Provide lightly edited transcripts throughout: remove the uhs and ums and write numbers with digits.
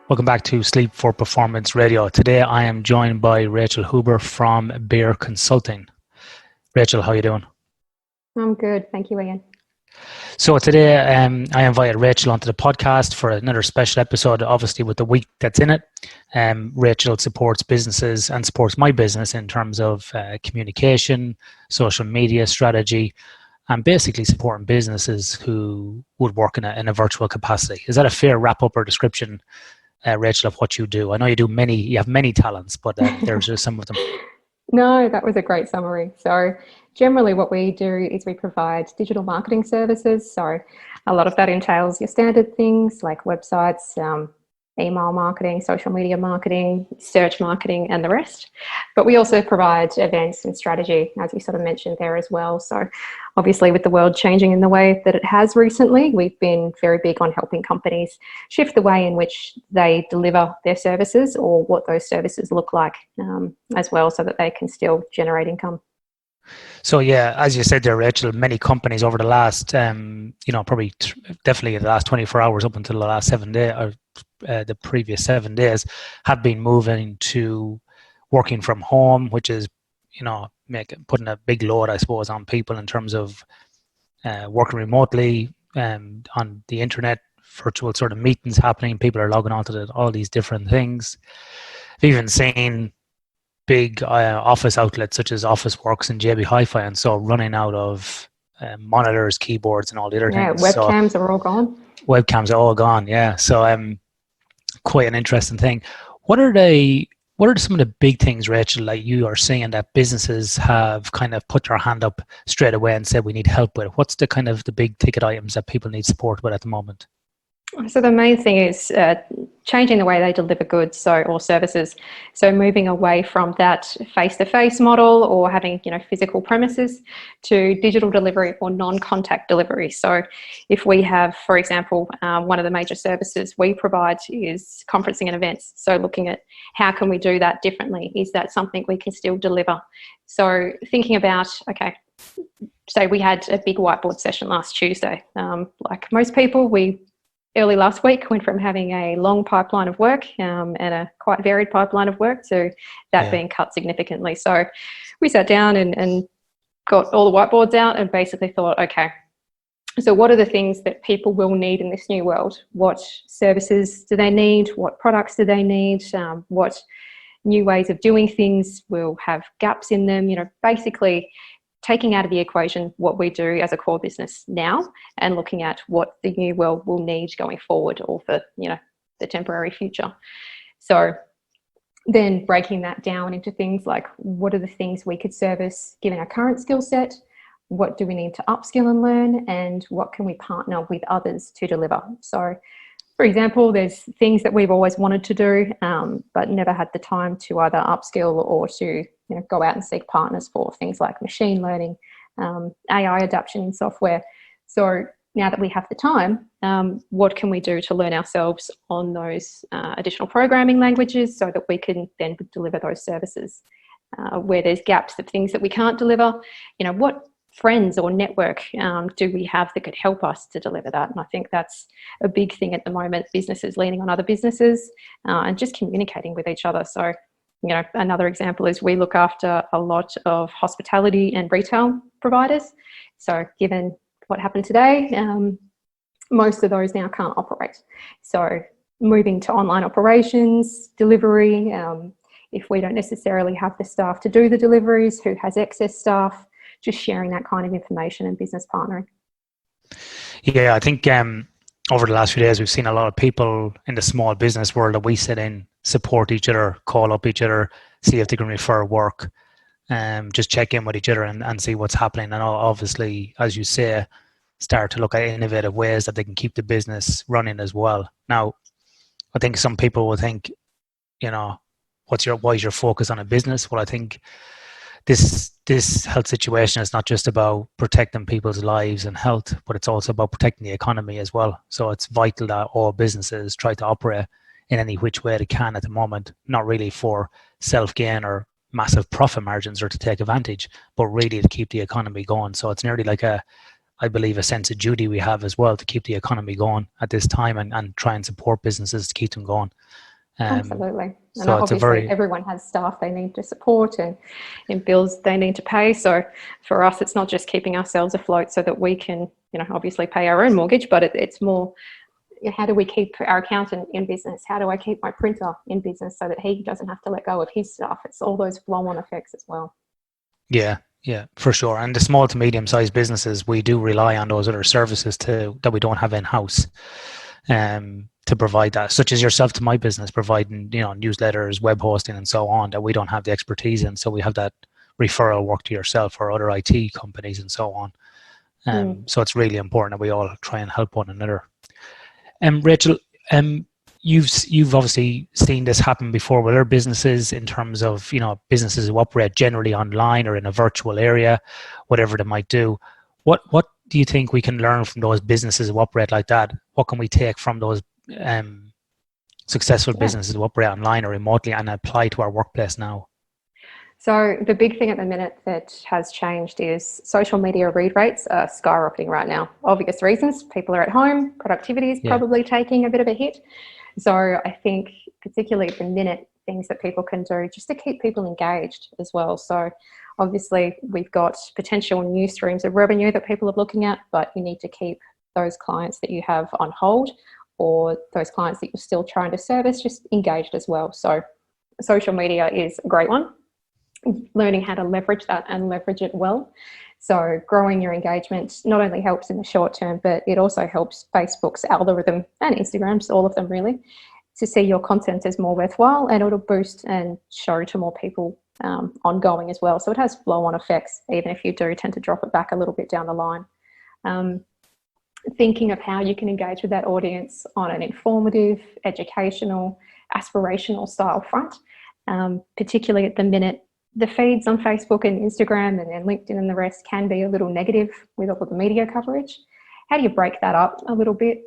Welcome back to Sleep4Performance Radio. Today I am joined by Rachel Huber from Bear Consulting. Rachel, how are you doing? I'm good. Thank you, Ian. So today I invited Rachel onto the podcast for another special episode, obviously with the week that's in it. Rachel supports businesses and supports my business in terms of communication, social media strategy, and basically supporting businesses who would work in a virtual capacity. Is that a fair wrap-up or description, Rachel, of what you do? I know you have many talents, but there's just some of them. No, that was a great summary. So generally what we do is we provide digital marketing services. So a lot of that entails your standard things like websites, email marketing, social media marketing, search marketing, and the rest. But we also provide events and strategy, as you sort of mentioned there as well. So obviously with the world changing in the way that it has recently, we've been very big on helping companies shift the way in which they deliver their services or what those services look like as well, so that they can still generate income. So yeah, as you said there, Rachel, many companies over the last, definitely the last 24 hours up until the last 7 days, or the previous 7 days, have been moving to working from home, which is, putting a big load, I suppose, on people in terms of working remotely on the internet, virtual sort of meetings happening. People are logging on to all these different things. I've even seen big office outlets such as Officeworks and JB Hi-Fi and so running out of monitors, keyboards, and all the other things. Webcams are all gone. Webcams are all gone, yeah. So quite an interesting thing. What are some of the big things, Rachel, like you are seeing that businesses have kind of put their hand up straight away and said we need help with? What's the kind of the big ticket items that people need support with at the moment? So the main thing is changing the way they deliver goods or services. So moving away from that face-to-face model or having physical premises to digital delivery or non-contact delivery. So if we have, for example, one of the major services we provide is conferencing and events. So looking at how can we do that differently? Is that something we can still deliver? So thinking about, okay, say we had a big whiteboard session last Tuesday. Like most people, early last week went from having a long pipeline of work and a quite varied pipeline of work to that being cut significantly. So we sat down and got all the whiteboards out and basically thought, okay, so what are the things that people will need in this new world? What services do they need? What products do they need? What new ways of doing things will have gaps in them? Basically taking out of the equation what we do as a core business now and looking at what the new world will need going forward or for, the temporary future. So then breaking that down into things like what are the things we could service given our current skill set? What do we need to upskill and learn? And what can we partner with others to deliver? So for example, there's things that we've always wanted to do, but never had the time to either upskill or to go out and seek partners for things like machine learning, AI adoption in software. So now that we have the time, what can we do to learn ourselves on those additional programming languages so that we can then deliver those services? Where there's gaps of things that we can't deliver, what friends or network do we have that could help us to deliver that? And I think that's a big thing at the moment, businesses leaning on other businesses and just communicating with each other. So, another example is we look after a lot of hospitality and retail providers. So given what happened today, most of those now can't operate. So moving to online operations, delivery, if we don't necessarily have the staff to do the deliveries, who has excess staff, just sharing that kind of information and business partnering. Yeah, I think over the last few days, we've seen a lot of people in the small business world that we sit in support each other, call up each other, see if they can refer work, just check in with each other and see what's happening. And obviously, as you say, start to look at innovative ways that they can keep the business running as well. Now, I think some people will think, why is your focus on a business? Well, I think this health situation is not just about protecting people's lives and health, but it's also about protecting the economy as well. So it's vital that all businesses try to operate in any which way they can at the moment, not really for self-gain or massive profit margins or to take advantage, but really to keep the economy going. So it's nearly like a I believe, a sense of duty we have as well to keep the economy going at this time, and try and support businesses to keep them going. Absolutely. And so it's obviously everyone has staff they need to support and bills they need to pay. So for us, it's not just keeping ourselves afloat so that we can, obviously pay our own mortgage, but it's more, how do we keep our accountant in business? How do I keep my printer in business so that he doesn't have to let go of his staff? It's all those flow-on effects as well. Yeah, for sure. And the small to medium-sized businesses, we do rely on those other services that we don't have in-house to provide that, such as yourself to my business, providing newsletters, web hosting, and so on, that we don't have the expertise in. So we have that referral work to yourself or other IT companies and so on. So it's really important that we all try and help one another. Rachel, you've obviously seen this happen before with other businesses in terms of businesses who operate generally online or in a virtual area, whatever they might do. What do you think we can learn from those businesses who operate like that? What can we take from those successful businesses who operate online or remotely and apply to our workplace now? So the big thing at the minute that has changed is social media read rates are skyrocketing right now. Obvious reasons, people are at home, productivity is probably taking a bit of a hit. So I think particularly at the minute, things that people can do just to keep people engaged as well. So obviously we've got potential new streams of revenue that people are looking at, but you need to keep those clients that you have on hold or those clients that you're still trying to service just engaged as well. So social media is a great one. Learning how to leverage that and leverage it well. So growing your engagement not only helps in the short term, but it also helps Facebook's algorithm and Instagram's, all of them really, to see your content as more worthwhile, and it'll boost and show to more people ongoing as well. So it has flow-on effects, even if you do tend to drop it back a little bit down the line. Thinking of how you can engage with that audience on an informative, educational, aspirational style front, particularly at the minute. The feeds on Facebook and Instagram and then LinkedIn and the rest can be a little negative with all of the media coverage. How do you break that up a little bit?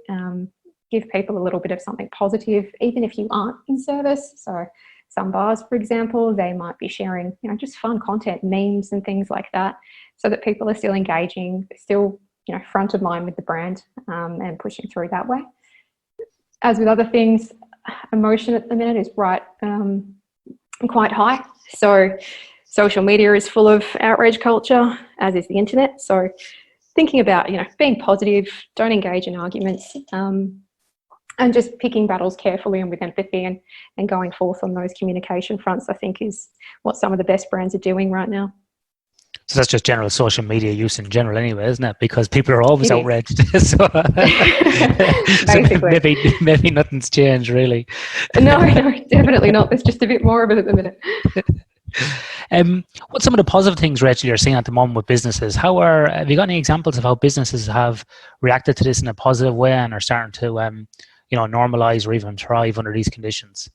Give people a little bit of something positive, even if you aren't in service. So some bars, for example, they might be sharing, just fun content, memes and things like that, so that people are still engaging, still, front of mind with the brand and pushing through that way. As with other things, emotion at the minute is quite high. So social media is full of outrage culture, as is the internet. So thinking about, being positive, don't engage in arguments, and just picking battles carefully and with empathy and going forth on those communication fronts, I think is what some of the best brands are doing right now. So that's just general social media use in general anyway, isn't it? Because people are always outraged. So, basically. So maybe nothing's changed really. No, definitely not. There's just a bit more of it at the minute. What's some of the positive things, Rachel, you're seeing at the moment with businesses? Have you got any examples of how businesses have reacted to this in a positive way and are starting to normalize or even thrive under these conditions?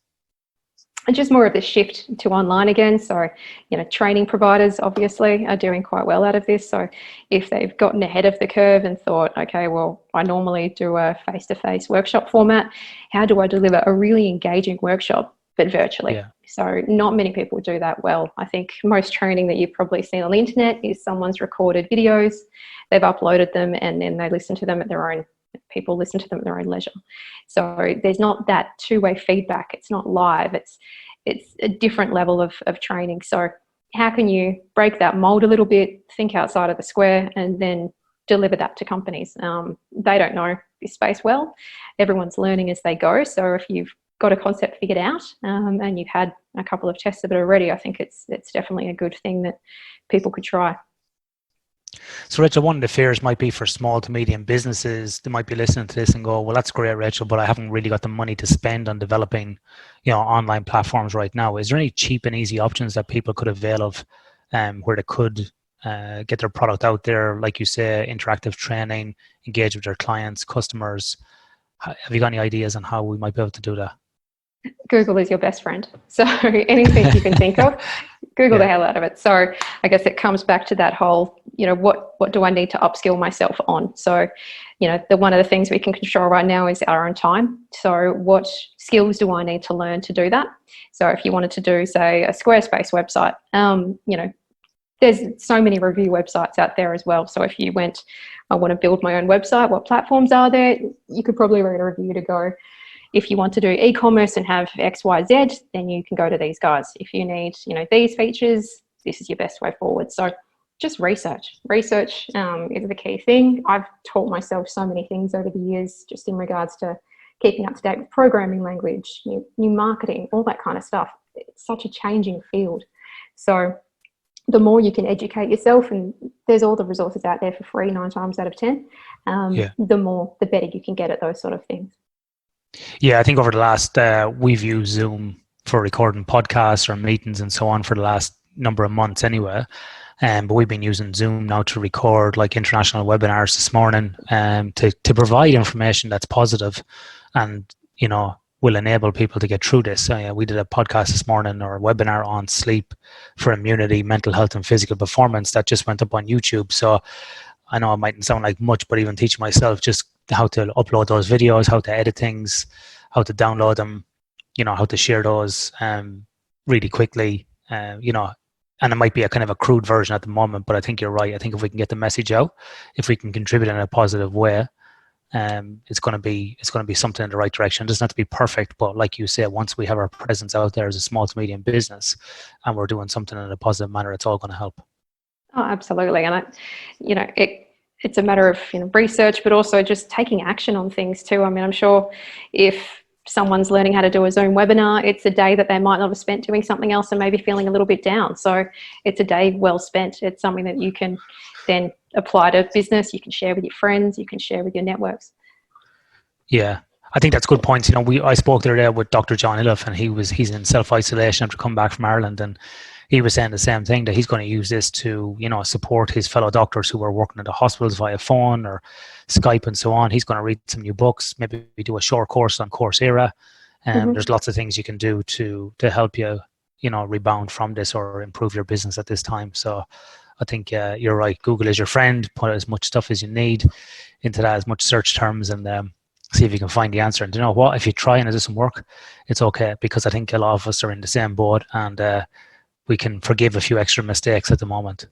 And just more of the shift to online again. So, training providers obviously are doing quite well out of this. So if they've gotten ahead of the curve and thought, okay, well, I normally do a face-to-face workshop format. How do I deliver a really engaging workshop, but virtually? Yeah. So not many people do that well. I think most training that you've probably seen on the internet is someone's recorded videos, they've uploaded them, and then they listen to them at their own people listen to them at their own leisure. So there's not that two-way feedback. It's not live. It's a different level of training. So how can you break that mold a little bit, think outside of the square, and then deliver that to companies? They don't know this space well. Everyone's learning as they go. So if you've got a concept figured out and you've had a couple of tests of it already, I think it's definitely a good thing that people could try. So, Rachel, one of the fears might be for small to medium businesses. They might be listening to this and go, well, that's great, Rachel, but I haven't really got the money to spend on developing, online platforms right now. Is there any cheap and easy options that people could avail of where they could get their product out there? Like you say, interactive training, engage with their clients, customers. Have you got any ideas on how we might be able to do that? Google is your best friend. So anything you can think of, Google the hell out of it. So I guess it comes back to that whole, what do I need to upskill myself on? So, one of the things we can control right now is our own time. So what skills do I need to learn to do that? So if you wanted to do, say, a Squarespace website, there's so many review websites out there as well. So if you went, I want to build my own website, what platforms are there? You could probably read a review to go. If you want to do e-commerce and have X, Y, Z, then you can go to these guys. If you need, these features, this is your best way forward. So just research. Research is the key thing. I've taught myself so many things over the years just in regards to keeping up to date with programming language, new marketing, all that kind of stuff. It's such a changing field. So the more you can educate yourself, and there's all the resources out there for free 9 times out of 10, the better you can get at those sort of things. Yeah, I think over the last, we've used Zoom for recording podcasts or meetings and so on for the last number of months anyway. But we've been using Zoom now to record like international webinars this morning to provide information that's positive and, will enable people to get through this. We did a podcast this morning or a webinar on sleep for immunity, mental health and physical performance that just went up on YouTube. So I know it mightn't sound like much, but even teaching myself just how to upload those videos, how to edit things, how to download them, how to share those really quickly, and it might be a kind of a crude version at the moment, but I think you're right. I think if we can get the message out, if we can contribute in a positive way, it's going to be something in the right direction. It doesn't have to be perfect, but like you said, once we have our presence out there as a small to medium business and we're doing something in a positive manner, it's all going to help. Oh, absolutely. And it's a matter of research, but also just taking action on things too. I mean, I'm sure if someone's learning how to do a Zoom webinar, it's a day that they might not have spent doing something else and maybe feeling a little bit down. So it's a day well spent. It's something that you can then apply to business. You can share with your friends. You can share with your networks. Yeah, I think that's good points. I spoke there with Dr. John Illiff, and he's in self-isolation after coming back from Ireland, and he was saying the same thing, that he's going to use this to, support his fellow doctors who are working in the hospitals via phone or Skype and so on. He's going to read some new books, maybe do a short course on Coursera. There's lots of things you can do to help you, rebound from this or improve your business at this time. So I think you're right. Google is your friend. Put as much stuff as you need into that, as much search terms, and see if you can find the answer. And you know what? If you try and it doesn't work, it's okay, because I think a lot of us are in the same boat, and we can forgive a few extra mistakes at the moment.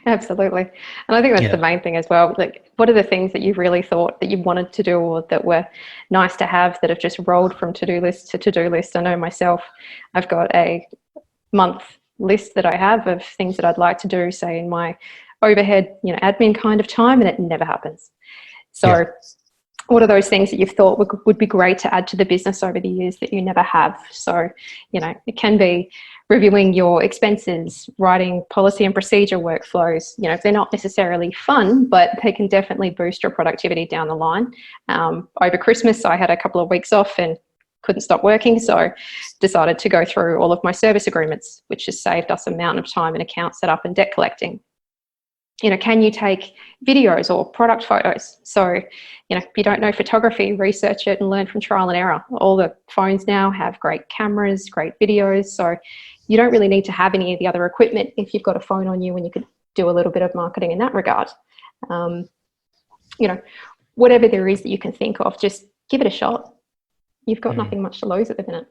Absolutely. And I think that's the main thing as well. Like, what are the things that you've really thought that you wanted to do or that were nice to have that have just rolled from to-do list to to-do list? I know myself, I've got a month list that I have of things that I'd like to do, say in my overhead, admin kind of time, and it never happens. So what are those things that you've thought would be great to add to the business over the years that you never have? So, it can be reviewing your expenses, writing policy and procedure workflows. They're not necessarily fun, but they can definitely boost your productivity down the line. Over Christmas, I had a couple of weeks off and couldn't stop working, so decided to go through all of my service agreements, which has saved us a mountain of time in account setup and debt collecting. Can you take videos or product photos? So, if you don't know photography, research it and learn from trial and error. All the phones now have great cameras, great videos. So you don't really need to have any of the other equipment if you've got a phone on you, and you could do a little bit of marketing in that regard. Whatever there is that you can think of, just give it a shot. You've got nothing much to lose at the minute.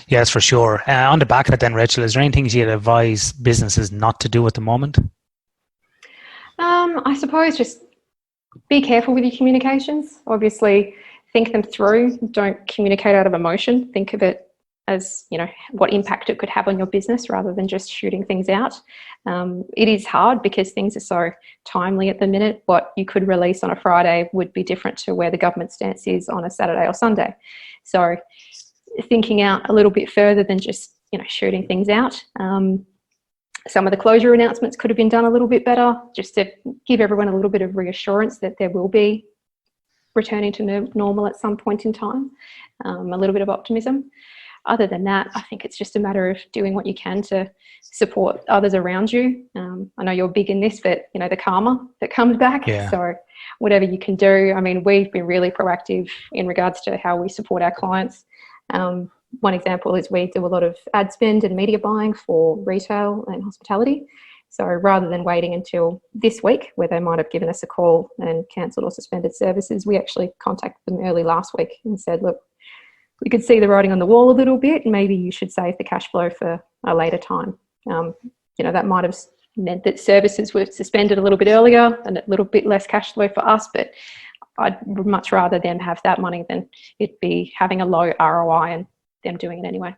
Yes, for sure. On the back of it then, Rachel, is there anything you'd advise businesses not to do at the moment? I suppose just be careful with your communications. Obviously, think them through. Don't communicate out of emotion. Think of it as, what impact it could have on your business rather than just shooting things out. It is hard because things are so timely at the minute. What you could release on a Friday would be different to where the government stance is on a Saturday or Sunday. So thinking out a little bit further than just, shooting things out. Some of the closure announcements could have been done a little bit better, just to give everyone a little bit of reassurance that there will be returning to normal at some point in time, a little bit of optimism. Other than that, I think it's just a matter of doing what you can to support others around you. I know you're big in this, but the karma that comes back. Yeah. So whatever you can do. I mean, we've been really proactive in regards to how we support our clients. One example is we do a lot of ad spend and media buying for retail and hospitality. So rather than waiting until this week, where they might have given us a call and cancelled or suspended services, we actually contacted them early last week and said, look, we could see the writing on the wall a little bit. Maybe you should save the cash flow for a later time. That might have meant that services were suspended a little bit earlier and a little bit less cash flow for us, but I'd much rather them have that money than it be having a low ROI and them doing it anyway.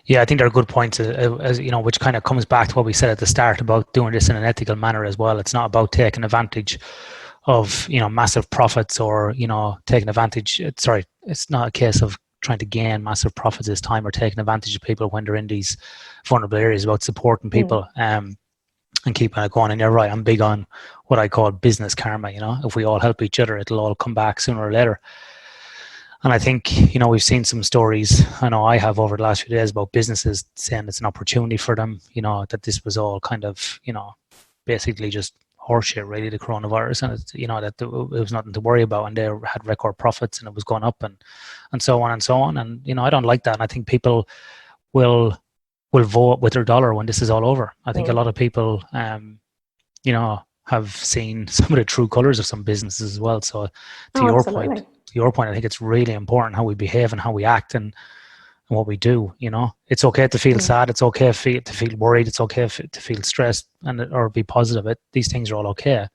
Yeah, I think there are good points, as you know, which kind of comes back to what we said at the start about doing this in an ethical manner as well. It's not about taking advantage of, you know, massive profits or, you know, taking advantage. It's not a case of trying to gain massive profits this time or taking advantage of people when they're in these vulnerable areas. About supporting people and keeping it going. And you're right, I'm big on what I call business karma. You know, if we all help each other, it'll all come back sooner or later. And I think, you know, we've seen some stories, I know I have over the last few days, about businesses saying it's an opportunity for them, you know, that this was all kind of, you know, basically just horseshit, really, the coronavirus, and it's, you know, that it was nothing to worry about, and they had record profits and it was going up and so on and so on. And, you know, I don't like that. And I think people will vote with their dollar when this is all over. I think a lot of people, you know, have seen some of the true colors of some businesses as well. So to your point, I think it's really important how we behave and how we act and what we do. You know, it's okay to feel sad. It's okay to feel worried. It's okay to feel stressed or be positive. These things are all okay.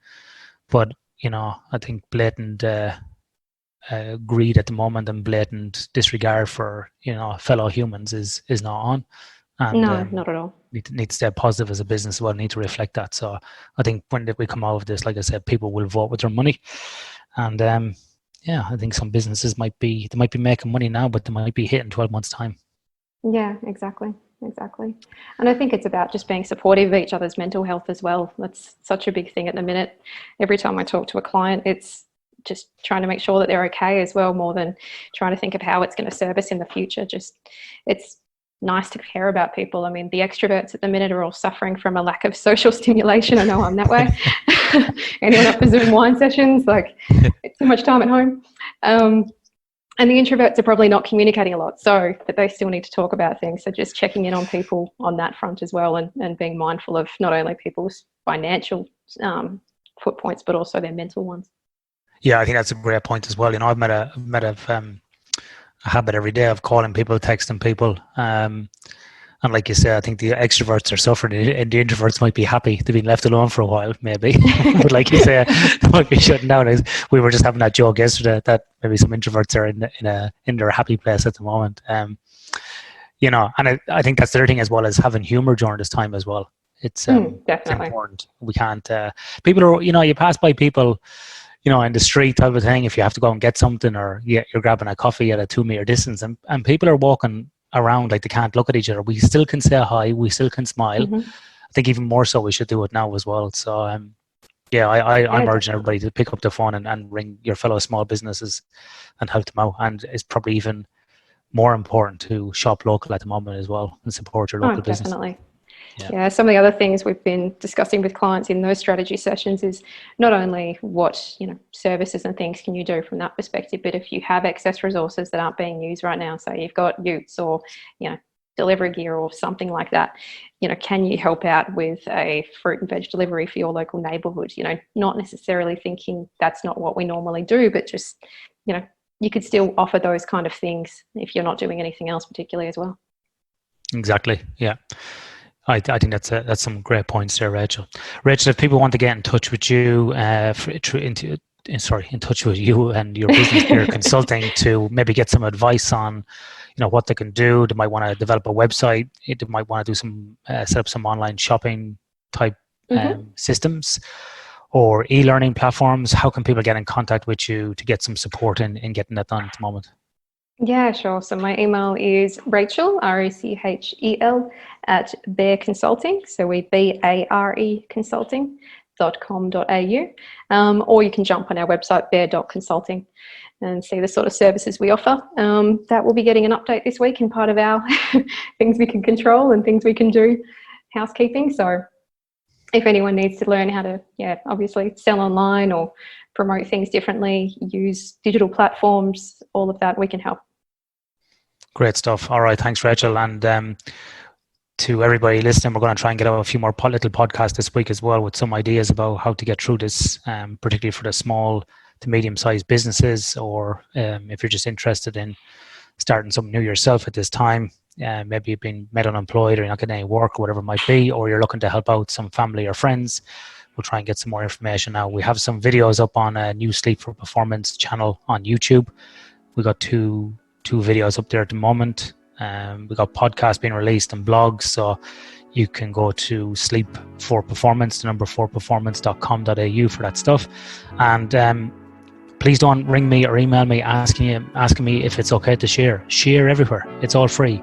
But, you know, I think blatant greed at the moment and blatant disregard for, you know, fellow humans is not on. And, no, not at all. Need to stay positive as a business as well. Need to reflect that. So I think when we come out of this, like I said, people will vote with their money. And yeah, I think some businesses might be making money now, but they might be hitting 12 months' time. Yeah, exactly. And I think it's about just being supportive of each other's mental health as well. That's such a big thing at the minute. Every time I talk to a client, it's just trying to make sure that they're okay as well, more than trying to think of how it's going to serve us in the future. Just, it's nice to care about people. I mean, the extroverts at the minute are all suffering from a lack of social stimulation. I know I'm that way. Anyone up for Zoom wine sessions? Like, it's too much time at home. And the introverts are probably not communicating a lot, but they still need to talk about things. So just checking in on people on that front as well, and being mindful of not only people's financial foot points, but also their mental ones. Yeah, I think that's a great point as well. You know, I've met a habit every day of calling people, texting people. And like you say, I think the extroverts are suffering and the introverts might be happy to be left alone for a while, maybe. But like you say, they might be shutting down. We were just having that joke yesterday that maybe some introverts are in their happy place at the moment. You know, and I think that's the other thing as well, as having humor during this time as well. It's important. We can't, people are, you know, you pass by people, you know, in the street type of thing, if you have to go and get something, or you're grabbing a coffee at a 2-meter distance, and people are walking around like they can't look at each other. We still can say hi, we still can smile. I think even more so we should do it now as well. So yeah, I'm urging everybody to pick up the phone and ring your fellow small businesses and help them out. And it's probably even more important to shop local at the moment as well and support your local business. Definitely. Yeah, some of the other things we've been discussing with clients in those strategy sessions is not only what, you know, services and things can you do from that perspective, but if you have excess resources that aren't being used right now, so you've got utes or, you know, delivery gear or something like that, you know, can you help out with a fruit and veg delivery for your local neighbourhood? You know, not necessarily thinking that's not what we normally do, but just, you know, you could still offer those kind of things if you're not doing anything else particularly as well. Exactly. Yeah. I think that's some great points there, Rachel. Rachel, if people want to get in touch with you, in touch with you and your business here consulting to maybe get some advice on, you know, what they can do. They might want to develop a website. They might want to do some set up some online shopping type systems or e-learning platforms. How can people get in contact with you to get some support in getting that done at the moment? Yeah, sure. So my email is Rachel, RACHEL, @Bare Consulting. So we BARE consulting.com.au. Or you can jump on our website, bare.consulting, and see the sort of services we offer. That will be getting an update this week in part of our things we can control and things we can do, housekeeping. So if anyone needs to learn how to, obviously sell online or promote things differently, use digital platforms, all of that, we can help. Great stuff. All right. Thanks, Rachel. And to everybody listening, we're going to try and get out a few more little podcasts this week as well with some ideas about how to get through this, particularly for the small to medium-sized businesses, or if you're just interested in starting something new yourself at this time. maybe you've been made unemployed or you're not getting any work or whatever it might be, or you're looking to help out some family or friends, we'll try and get some more information now. We have some videos up on a new Sleep for Performance channel on YouTube. We got two videos up there at the moment. We got podcasts being released and blogs, so you can go to Sleep4Performance, the number 4performance.com.au for that stuff. And please don't ring me or email me asking me if it's okay to share. Share everywhere. It's all free.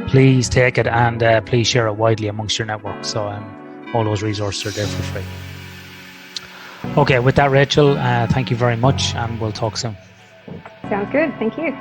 Please take it and please share it widely amongst your network. So all those resources are there for free. Okay, with that, Rachel, thank you very much, and we'll talk soon. Sounds good. Thank you.